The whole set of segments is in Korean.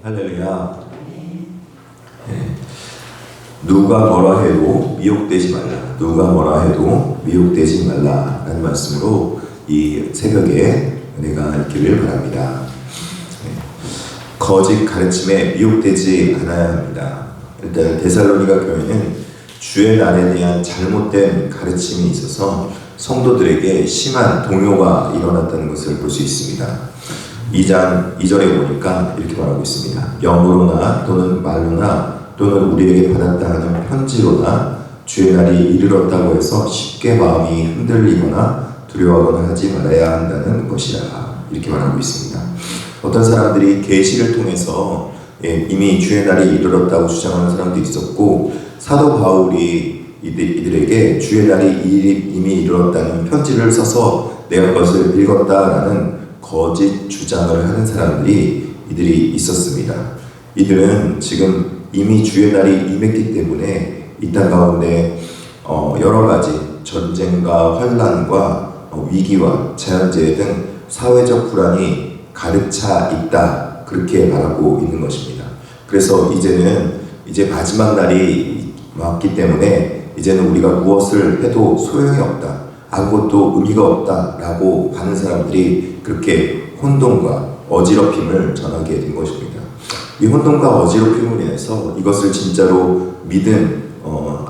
할렐루야. 누가 뭐라 해도 미혹되지 말라. 누가 뭐라 해도 미혹되지 말라 라는 말씀으로 이 새벽에 은혜가 있기를 바랍니다. 거짓 가르침에 미혹되지 않아야 합니다. 일단 데살로니가 교회는 주의 날에 대한 잘못된 가르침이 있어서 성도들에게 심한 동요가 일어났다는 것을 볼 수 있습니다. 2장 2절에 보니까 이렇게 말하고 있습니다. 영으로나 또는 말로나 또는 우리에게 받았다 하는 편지로나 주의 날이 이르렀다고 해서 쉽게 마음이 흔들리거나 두려워하거나 하지 말아야 한다는 것이라, 이렇게 말하고 있습니다. 어떤 사람들이 계시를 통해서 이미 주의 날이 이르렀다고 주장하는 사람도 있었고, 사도 바울이 이들에게 주의 날이 이미 이르렀다는 편지를 써서 내가 그것을 읽었다라는 거짓 주장을 하는 사람들이 이들이 있었습니다. 이들은 지금 이미 주의 날이 임했기 때문에 이 땅 가운데 여러 가지 전쟁과 환란과 위기와 자연재해 등 사회적 불안이 가득 차 있다, 그렇게 말하고 있는 것입니다. 그래서 이제 마지막 날이 왔기 때문에 이제는 우리가 무엇을 해도 소용이 없다, 아무것도 의미가 없다라고 하는 사람들이 그렇게 혼돈과 어지럽힘을 전하게 된 것입니다. 이 혼돈과 어지럽힘을 인해서 이것을 진짜로 믿은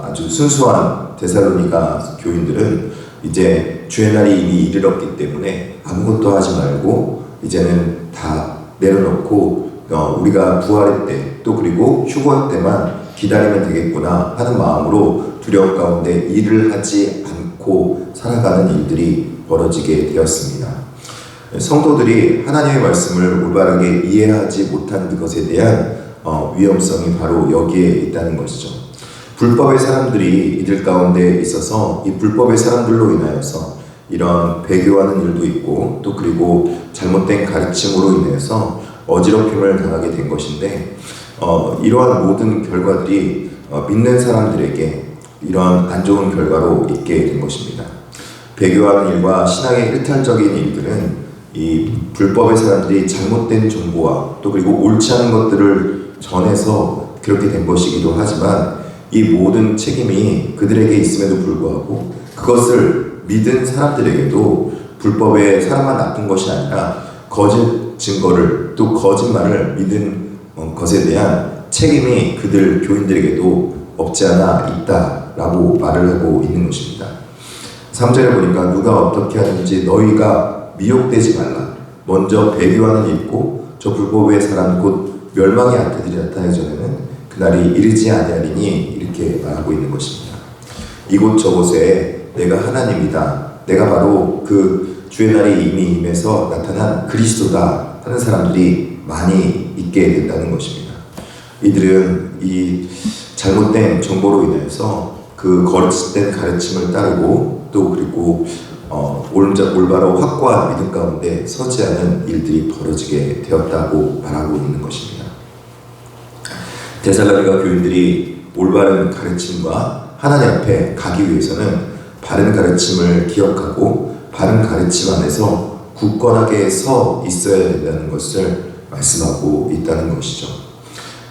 아주 순수한 데살로니가 교인들은 이제 주의 날이 이미 이르렀기 때문에 아무것도 하지 말고 이제는 다 내려놓고 우리가 부활의 때, 또 그리고 휴거 때만 기다리면 되겠구나 하는 마음으로 두려움 가운데 일을 하지 않고 살아가는 일들이 벌어지게 되었습니다. 성도들이 하나님의 말씀을 올바르게 이해하지 못하는 것에 대한 위험성이 바로 여기에 있다는 것이죠. 불법의 사람들이 이들 가운데 있어서 이 불법의 사람들로 인하여서 이런 배교하는 일도 있고, 또 그리고 잘못된 가르침으로 인해서 어지럽힘을 당하게 된 것인데, 이러한 모든 결과들이 믿는 사람들에게 이런 안 좋은 결과로 있게 된 것입니다. 배교하는 일과 신앙의 일탈적인 일들은 이 불법의 사람들이 잘못된 정보와 또 그리고 옳지 않은 것들을 전해서 그렇게 된 것이기도 하지만, 이 모든 책임이 그들에게 있음에도 불구하고 그것을 믿은 사람들에게도 불법의 사람만 나쁜 것이 아니라 거짓 증거를, 또 거짓말을 믿은 것에 대한 책임이 그들 교인들에게도 없지 않아 있다라고 말을 하고 있는 것입니다. 3절에 보니까 누가 어떻게 하는지 너희가 미혹되지 말라. 먼저 배교하는 일 있고 저 불법의 사람 곧 멸망의 악들이 나타나기 전에는 그날이 이르지 아니하리니, 이렇게 말하고 있는 것입니다. 이곳저곳에 내가 하나님이다, 내가 바로 그 주의 날이 이미 임해서 나타난 그리스도다 하는 사람들이 많이 있게 된다는 것입니다. 이들은 이 잘못된 정보로 인해서 그 거짓된 가르침을 따르고, 또 그리고 올바로 확고한 믿음 가운데 서지 않은 일들이 벌어지게 되었다고 말하고 있는 것입니다. 데살로니가 교인들이 올바른 가르침과 하나님 앞에 가기 위해서는 바른 가르침을 기억하고 바른 가르침 안에서 굳건하게 서 있어야 된다는 것을 말씀하고 있다는 것이죠.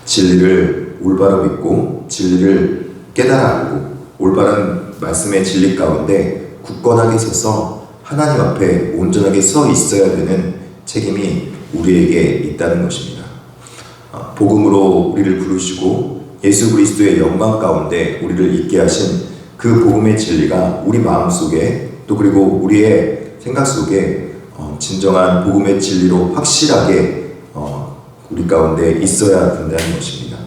진리를 올바로 믿고 진리를 깨달아 알고 올바른 말씀의 진리 가운데 굳건하게 서서 하나님 앞에 온전하게 서 있어야 되는 책임이 우리에게 있다는 것입니다. 복음으로 우리를 부르시고 예수 그리스도의 영광 가운데 우리를 있게 하신 그 복음의 진리가 우리 마음속에, 또 그리고 우리의 생각 속에 진정한 복음의 진리로 확실하게 우리 가운데 있어야 된다는 것입니다.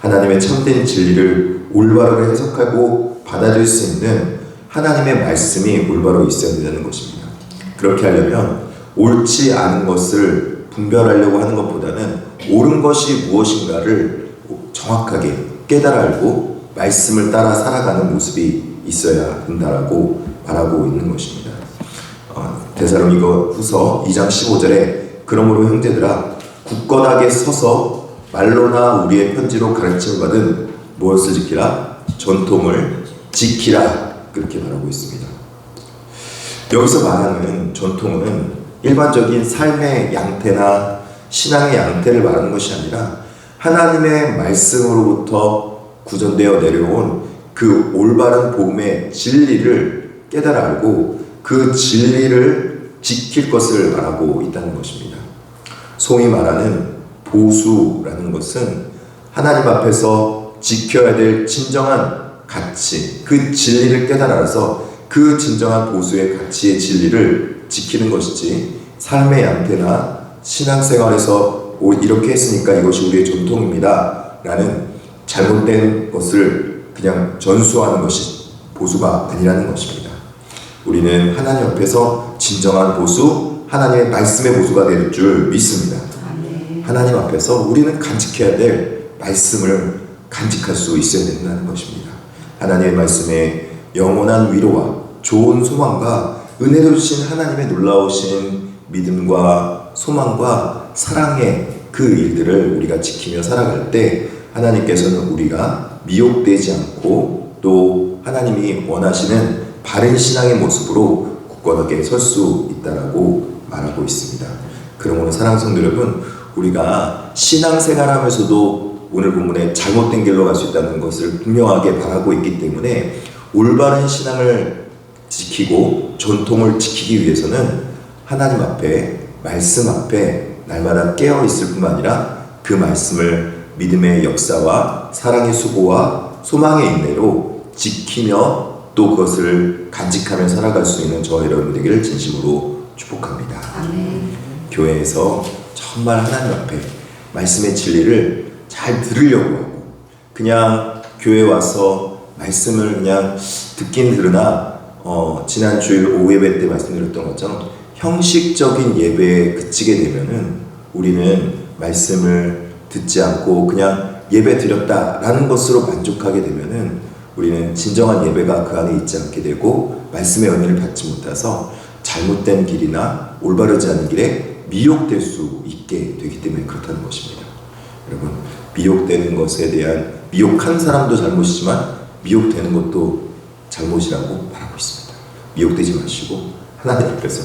하나님의 참된 진리를 올바르게 해석하고 받아들일 수 있는 하나님의 말씀이 올바로 있어야 된다는 것입니다. 그렇게 하려면 옳지 않은 것을 분별하려고 하는 것보다는 옳은 것이 무엇인가를 정확하게 깨달아 알고 말씀을 따라 살아가는 모습이 있어야 된다라고 말하고 있는 것입니다. 데살로니가 후서 2장 15절에 그러므로 형제들아 굳건하게 서서 말로나 우리의 편지로 가르침을 받은 무엇을 지키라? 전통을 지키라. 그렇게 말하고 있습니다. 여기서 말하는 전통은 일반적인 삶의 양태나 신앙의 양태를 말하는 것이 아니라 하나님의 말씀으로부터 구전되어 내려온 그 올바른 복음의 진리를 깨달아 알고 그 진리를 지킬 것을 말하고 있다는 것입니다. 소위 말하는 보수라는 것은 하나님 앞에서 지켜야 될 진정한 가치, 그 진리를 깨달아 알아서 그 진정한 보수의 가치의 진리를 지키는 것이지, 삶의 양태나 신앙생활에서 이렇게 했으니까 이것이 우리의 전통입니다 라는 잘못된 것을 그냥 전수하는 것이 보수가 아니라는 것입니다. 우리는 하나님 앞에서 진정한 보수, 하나님의 말씀의 보수가 될 줄 믿습니다. 하나님 앞에서 우리는 간직해야 될 말씀을 간직할 수 있어야 된다는 것입니다. 하나님의 말씀에 영원한 위로와 좋은 소망과 은혜를 주신 하나님의 놀라우신 믿음과 소망과 사랑의 그 일들을 우리가 지키며 살아갈 때 하나님께서는 우리가 미혹되지 않고 또 하나님이 원하시는 바른 신앙의 모습으로 굳건하게 설 수 있다라고 말하고 있습니다. 그러므로 사랑하는 성도 여러분, 우리가 신앙생활하면서도 오늘 본문에 잘못된 길로 갈 수 있다는 것을 분명하게 바라고 있기 때문에 올바른 신앙을 지키고 전통을 지키기 위해서는 하나님 앞에, 말씀 앞에 날마다 깨어 있을 뿐만 아니라 그 말씀을 믿음의 역사와 사랑의 수고와 소망의 인내로 지키며 또 그것을 간직하며 살아갈 수 있는 저와 여러분 되기를 진심으로 축복합니다. 아멘. 교회에서 정말 하나님 앞에 말씀의 진리를 잘 들으려고 하고, 그냥 교회 와서 말씀을 그냥 듣긴 들으나 지난 주일 오후 예배 때 말씀드렸던 것처럼 형식적인 예배에 그치게 되면은 우리는 말씀을 듣지 않고 그냥 예배 드렸다라는 것으로 만족하게 되면은 우리는 진정한 예배가 그 안에 있지 않게 되고 말씀의 은혜를 받지 못해서 잘못된 길이나 올바르지 않은 길에 미혹될 수 있게 되기 때문에 그렇다는 것입니다. 여러분, 미혹되는 것에 대한, 미혹한 사람도 잘못이지만 미혹되는 것도 잘못이라고 말하고 있습니다. 미혹되지 마시고 하나님 앞에서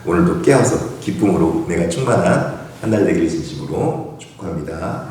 오늘도 깨어서 기쁨으로 내가 충만한 한 날 되기를 진심으로 축복합니다.